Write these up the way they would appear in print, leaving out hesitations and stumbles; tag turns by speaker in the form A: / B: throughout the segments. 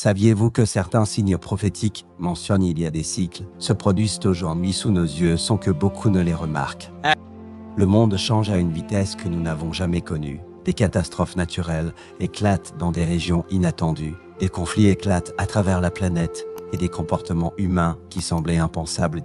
A: Saviez-vous que certains signes prophétiques, mentionnés il y a des cycles, se produisent aujourd'hui sous nos yeux sans que beaucoup ne les remarquent? Le monde change à une vitesse que nous n'avons jamais connue. Des catastrophes naturelles éclatent dans des régions inattendues. Des conflits éclatent à travers la planète et des comportements humains qui semblaient impensables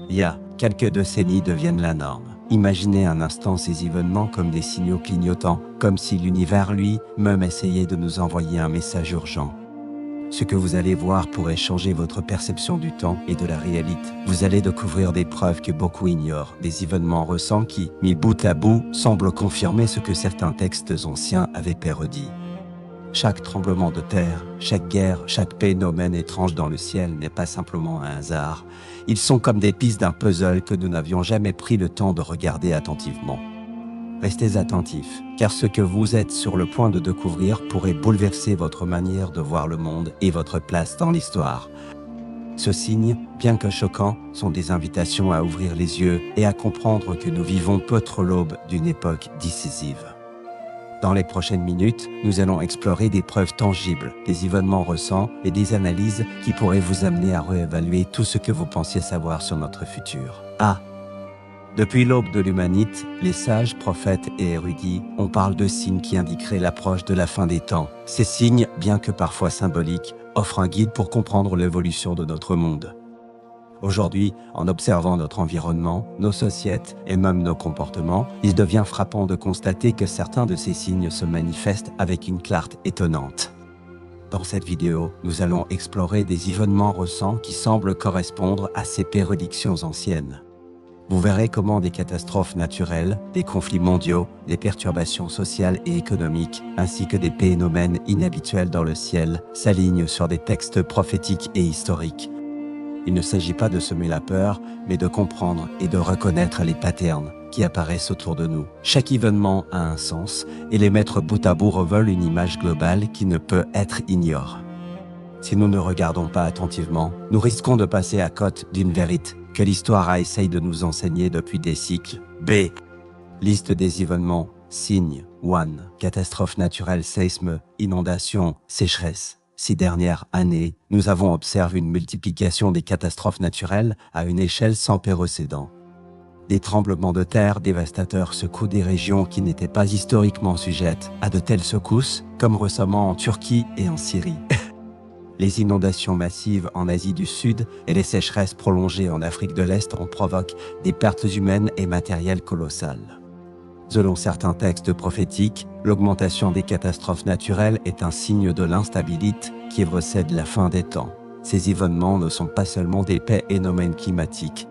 A: il y a quelques décennies deviennent la norme. Imaginez un instant ces événements comme des signaux clignotants, comme si l'univers lui-même essayait de nous envoyer un message urgent. Ce que vous allez voir pourrait changer votre perception du temps et de la réalité. Vous allez découvrir des preuves que beaucoup ignorent, des événements récents qui, mis bout à bout, semblent confirmer ce que certains textes anciens avaient prédit. Chaque tremblement de terre, chaque guerre, chaque phénomène étrange dans le ciel n'est pas simplement un hasard. Ils sont comme des pistes d'un puzzle que nous n'avions jamais pris le temps de regarder attentivement. Restez attentifs, car ce que vous êtes sur le point de découvrir pourrait bouleverser votre manière de voir le monde et votre place dans l'histoire. Ce signe, bien que choquant, sont des invitations à ouvrir les yeux et à comprendre que nous vivons peut-être l'aube d'une époque décisive. Dans les prochaines minutes, nous allons explorer des preuves tangibles, des événements récents et des analyses qui pourraient vous amener à réévaluer tout ce que vous pensiez savoir sur notre futur. Depuis l'aube de l'humanité, les sages, prophètes et érudits, on parle de signes qui indiqueraient l'approche de la fin des temps. Ces signes, bien que parfois symboliques, offrent un guide pour comprendre l'évolution de notre monde. Aujourd'hui, en observant notre environnement, nos sociétés et même nos comportements, il devient frappant de constater que certains de ces signes se manifestent avec une clarté étonnante. Dans cette vidéo, nous allons explorer des événements récents qui semblent correspondre à ces prédictions anciennes. Vous verrez comment des catastrophes naturelles, des conflits mondiaux, des perturbations sociales et économiques, ainsi que des phénomènes inhabituels dans le ciel, s'alignent sur des textes prophétiques et historiques. Il ne s'agit pas de semer la peur, mais de comprendre et de reconnaître les patterns qui apparaissent autour de nous. Chaque événement a un sens, et les mettre bout à bout révèlent une image globale qui ne peut être ignorée. Si nous ne regardons pas attentivement, nous risquons de passer à côté d'une vérité que l'histoire a essayé de nous enseigner depuis des cycles. Liste des événements, signes, 1. Catastrophes naturelles, séismes, inondations, sécheresse. Ces dernières années, nous avons observé une multiplication des catastrophes naturelles à une échelle sans précédent. Des tremblements de terre dévastateurs secouent des régions qui n'étaient pas historiquement sujettes à de telles secousses, comme récemment en Turquie et en Syrie. Les inondations massives en Asie du Sud et les sécheresses prolongées en Afrique de l'Est en provoquent des pertes humaines et matérielles colossales. Selon certains textes prophétiques, l'augmentation des catastrophes naturelles est un signe de l'instabilité qui précède la fin des temps. Ces événements ne sont pas seulement des phénomènes climatiques.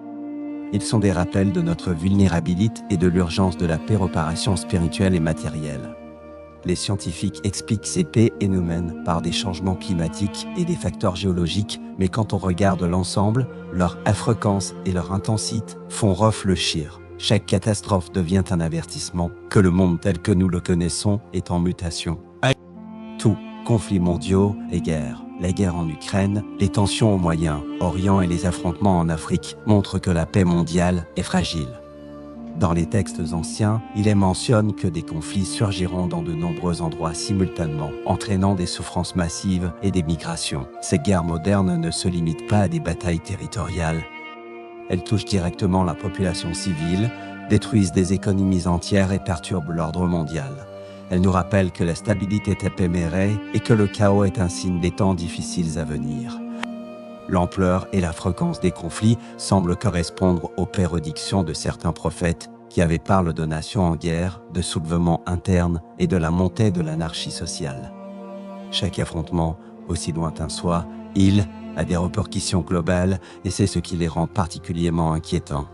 A: Ils sont des rappels de notre vulnérabilité et de l'urgence de la préparation spirituelle et matérielle. Les scientifiques expliquent ces phénomènes par des changements climatiques et des facteurs géologiques, mais quand on regarde l'ensemble, leur fréquence et leur intensité font réfléchir. Chaque catastrophe devient un avertissement que le monde tel que nous le connaissons est en mutation. Tout, conflits mondiaux et guerres, la guerre en Ukraine, les tensions au Moyen-Orient et les affrontements en Afrique montrent que la paix mondiale est fragile. Dans les textes anciens, il est mentionné que des conflits surgiront dans de nombreux endroits simultanément, entraînant des souffrances massives et des migrations. Ces guerres modernes ne se limitent pas à des batailles territoriales. Elles touchent directement la population civile, détruisent des économies entières et perturbent l'ordre mondial. Elles nous rappellent que la stabilité est éphémère et que le chaos est un signe des temps difficiles à venir. L'ampleur et la fréquence des conflits semblent correspondre aux prédictions de certains prophètes qui avaient parlé de nations en guerre, de soulèvements internes et de la montée de l'anarchie sociale. Chaque affrontement, aussi lointain soit, il a des répercussions globales et c'est ce qui les rend particulièrement inquiétants.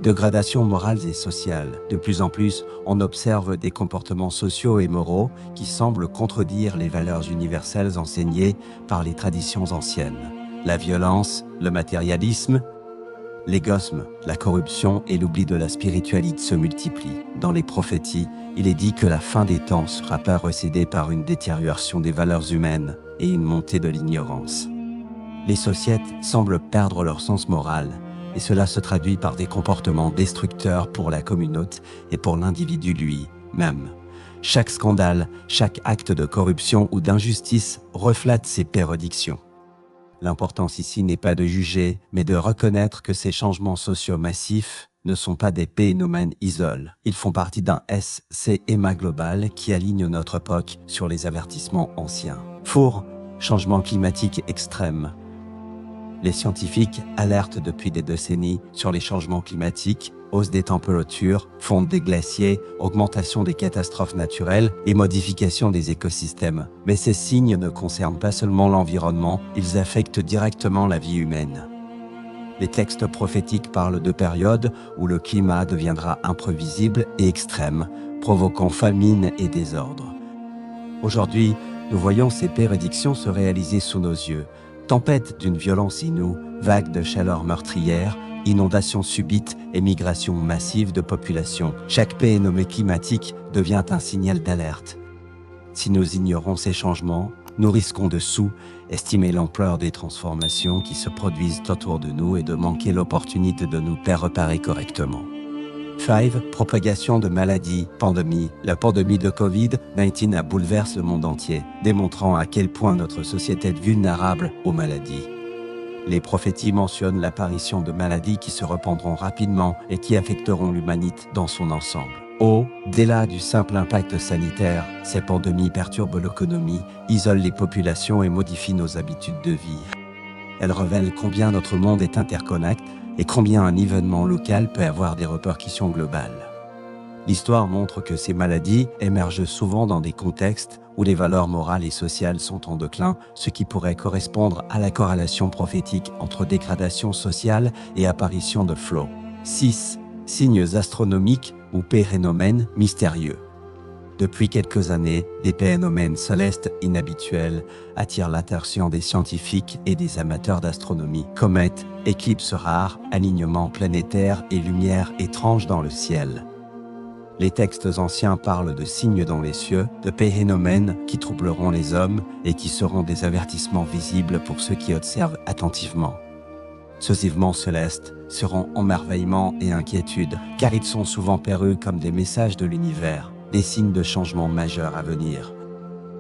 A: Dégradation morale et sociale. De plus en plus, on observe des comportements sociaux et moraux qui semblent contredire les valeurs universelles enseignées par les traditions anciennes. La violence, le matérialisme, l'égoïsme, la corruption et l'oubli de la spiritualité se multiplient. Dans les prophéties, il est dit que la fin des temps sera précédée par une détérioration des valeurs humaines et une montée de l'ignorance. Les sociétés semblent perdre leur sens moral, et cela se traduit par des comportements destructeurs pour la communauté et pour l'individu lui-même. chaque scandale, chaque acte de corruption ou d'injustice reflète ces prédictions. L'importance ici n'est pas de juger, mais de reconnaître que ces changements sociaux massifs ne sont pas des phénomènes isolés. Ils font partie d'un schéma global qui aligne notre époque sur les avertissements anciens. Four, changement climatique extrême. Les scientifiques alertent depuis des décennies sur les changements climatiques, hausse des températures, fonte des glaciers, augmentation des catastrophes naturelles et modification des écosystèmes. Mais ces signes ne concernent pas seulement l'environnement, ils affectent directement la vie humaine. Les textes prophétiques parlent de périodes où le climat deviendra imprévisible et extrême, provoquant famine et désordre. Aujourd'hui, nous voyons ces prédictions se réaliser sous nos yeux. Tempête d'une violence inouïe, vagues de chaleur meurtrière, inondations subites et migration massive de population. Chaque phénomène climatique devient un signal d'alerte. Si nous ignorons ces changements, nous risquons de sous-estimer l'ampleur des transformations qui se produisent autour de nous et de manquer l'opportunité de nous préparer correctement. 5. Propagation de maladies, pandémie. La pandémie de Covid-19 bouleverse le monde entier, démontrant à quel point notre société est vulnérable aux maladies. Les prophéties mentionnent l'apparition de maladies qui se répandront rapidement et qui affecteront l'humanité dans son ensemble. Au-delà du simple impact sanitaire, ces pandémies perturbent l'économie, isolent les populations et modifient nos habitudes de vie. Elles révèlent combien notre monde est interconnecté et combien un événement local peut avoir des répercussions globales. L'histoire montre que ces maladies émergent souvent dans des contextes où les valeurs morales et sociales sont en déclin, ce qui pourrait correspondre à la corrélation prophétique entre dégradation sociale et apparition de flots. 6. Signes astronomiques ou phénomènes mystérieux. Depuis quelques années, des phénomènes célestes inhabituels attirent l'attention des scientifiques et des amateurs d'astronomie. Comètes, éclipses rares, alignements planétaires et lumières étranges dans le ciel. Les textes anciens parlent de signes dans les cieux, de phénomènes qui troubleront les hommes et qui seront des avertissements visibles pour ceux qui observent attentivement. Ces événements célestes seront émerveillement et inquiétude, car ils sont souvent perçus comme des messages de l'univers, des signes de changement majeurs à venir.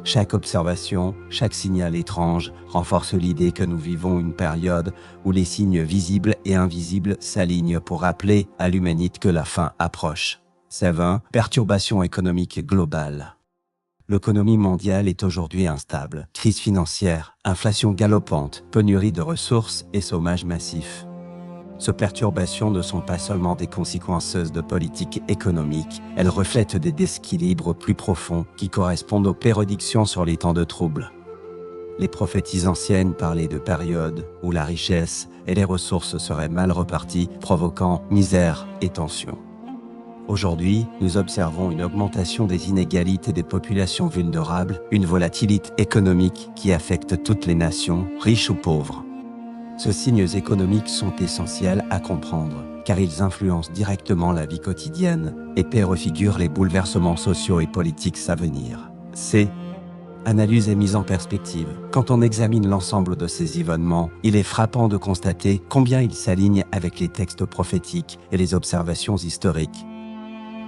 A: Chaque observation, chaque signal étrange renforce l'idée que nous vivons une période où les signes visibles et invisibles s'alignent pour rappeler à l'humanité que la fin approche. 7. Perturbation économique globale. L'économie mondiale est aujourd'hui instable. Crise financière, inflation galopante, pénurie de ressources et chômage massif. Ces perturbations ne sont pas seulement des conséquences de politique économique, elles reflètent des déséquilibres plus profonds qui correspondent aux prédictions sur les temps de troubles. Les prophéties anciennes parlaient de périodes où la richesse et les ressources seraient mal reparties, provoquant misère et tension. Aujourd'hui, nous observons une augmentation des inégalités des populations vulnérables, une volatilité économique qui affecte toutes les nations, riches ou pauvres. Ces signes économiques sont essentiels à comprendre, car ils influencent directement la vie quotidienne et préfigurent les bouleversements sociaux et politiques à venir. Analyse et mise en perspective. Quand on examine l'ensemble de ces événements, il est frappant de constater combien ils s'alignent avec les textes prophétiques et les observations historiques.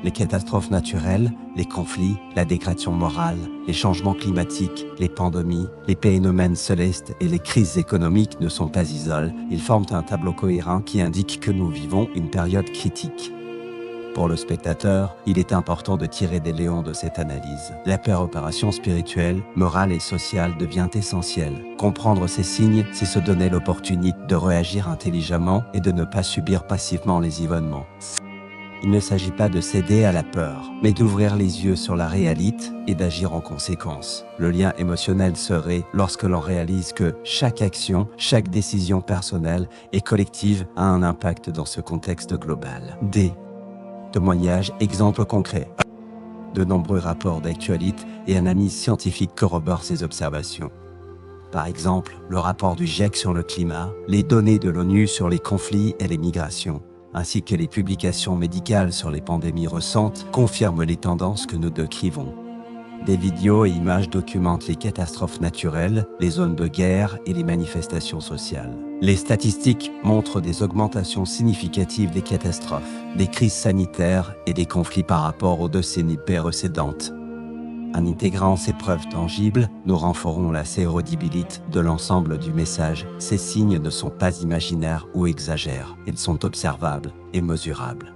A: Les catastrophes naturelles, les conflits, la dégradation morale, les changements climatiques, les pandémies, les phénomènes célestes et les crises économiques ne sont pas isolés, ils forment un tableau cohérent qui indique que nous vivons une période critique. Pour le spectateur, il est important de tirer des leçons de cette analyse. La préparation spirituelle, morale et sociale devient essentielle. Comprendre ces signes, c'est se donner l'opportunité de réagir intelligemment et de ne pas subir passivement les événements. Il ne s'agit pas de céder à la peur, mais d'ouvrir les yeux sur la réalité et d'agir en conséquence. Le lien émotionnel serait lorsque l'on réalise que chaque action, chaque décision personnelle et collective a un impact dans ce contexte global. Témoignages, exemples concrets. De nombreux rapports d'actualité et analyses scientifiques corroborent ces observations. Par exemple, le rapport du GIEC sur le climat, les données de l'ONU sur les conflits et les migrations, ainsi que les publications médicales sur les pandémies récentes confirment les tendances que nous décrivons. Des vidéos et images documentent les catastrophes naturelles, les zones de guerre et les manifestations sociales. Les statistiques montrent des augmentations significatives des catastrophes, des crises sanitaires et des conflits par rapport aux décennies précédentes. En intégrant ces preuves tangibles, nous renforcerons la sérodabilité de l'ensemble du message. Ces signes ne sont pas imaginaires ou exagèrent, ils sont observables et mesurables.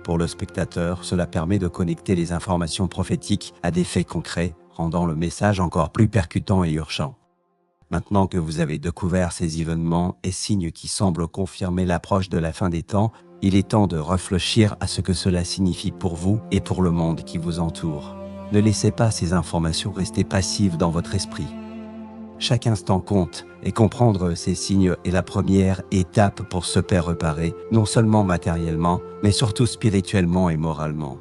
A: Pour le spectateur, cela permet de connecter les informations prophétiques à des faits concrets, rendant le message encore plus percutant et urgent. Maintenant que vous avez découvert ces événements et signes qui semblent confirmer l'approche de la fin des temps, il est temps de réfléchir à ce que cela signifie pour vous et pour le monde qui vous entoure. Ne laissez pas ces informations rester passives dans votre esprit. Chaque instant compte, et comprendre ces signes est la première étape pour se réparer, non seulement matériellement, mais surtout spirituellement et moralement.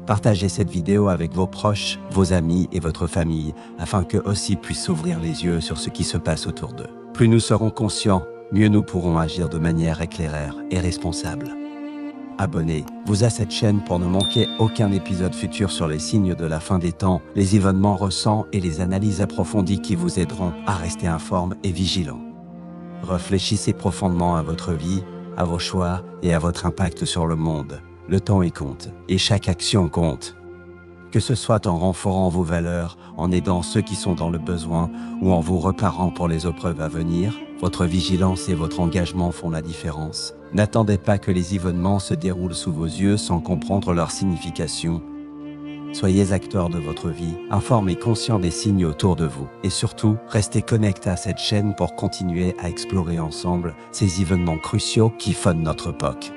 A: Partagez cette vidéo avec vos proches, vos amis et votre famille, afin qu'eux aussi puissent s'ouvrir les yeux sur ce qui se passe autour d'eux. Plus nous serons conscients, mieux nous pourrons agir de manière éclairée et responsable. Abonnez-vous à cette chaîne pour ne manquer aucun épisode futur sur les signes de la fin des temps, les événements récents et les analyses approfondies qui vous aideront à rester informe et vigilant. Réfléchissez profondément à votre vie, à vos choix et à votre impact sur le monde. Le temps y compte, et chaque action compte. Que ce soit en renforçant vos valeurs, en aidant ceux qui sont dans le besoin ou en vous reparant pour les épreuves à venir, votre vigilance et votre engagement font la différence. N'attendez pas que les événements se déroulent sous vos yeux sans comprendre leur signification. Soyez acteurs de votre vie, informés et conscients des signes autour de vous. Et surtout, restez connectés à cette chaîne pour continuer à explorer ensemble ces événements cruciaux qui fondent notre époque.